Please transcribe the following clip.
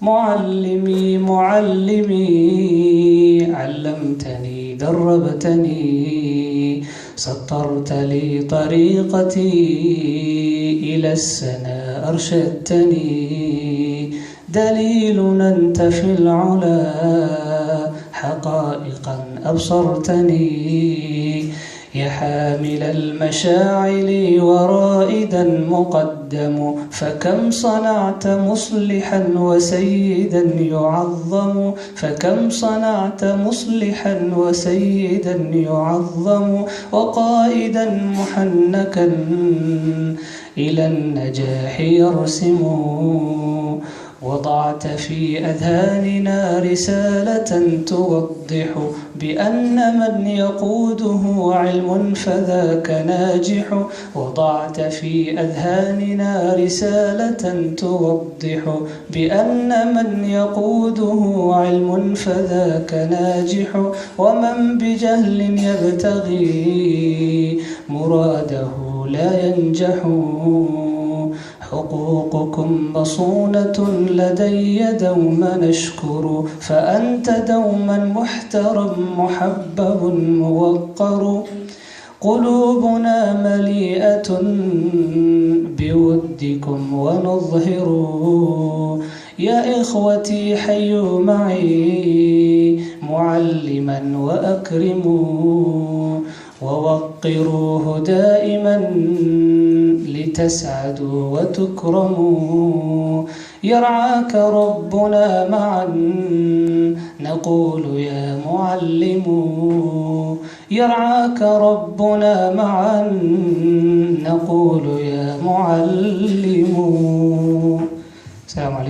معلمي معلمي، علمتني دربتني، سطرت لي طريقتي، إلى السنا أرشدتني. دليلنا أنت في العلا، حقائقا أبصرتني. يا حامل المشاعل ورائدا مقدم، فكم صنعت مصلحا وسيدا يعظم، فكم صنعت مصلحا وسيدا يعظم، وقائدا محنكا إلى النجاح يرسم. وضعت في أذهاننا رسالة توضح بأن من يقوده علم فذاك ناجح. وضعت في أذهاننا رسالة توضح بأن من يقوده علم فذاك ناجح. ومن بجهل يبتغي مراده لا ينجح. حقوقكم مصونة لدي دوما نشكر، فأنت دوما محترم محبب موقر. قلوبنا مليئة بودكم ونظهر، يا إخوتي حيوا معي معلما وأكرموا، ووقروه دائما لتسعدوا وتكرموا. يرعاك ربنا معا نقول يا معلم، يرعاك ربنا معا نقول يا معلم. السلام عليكم.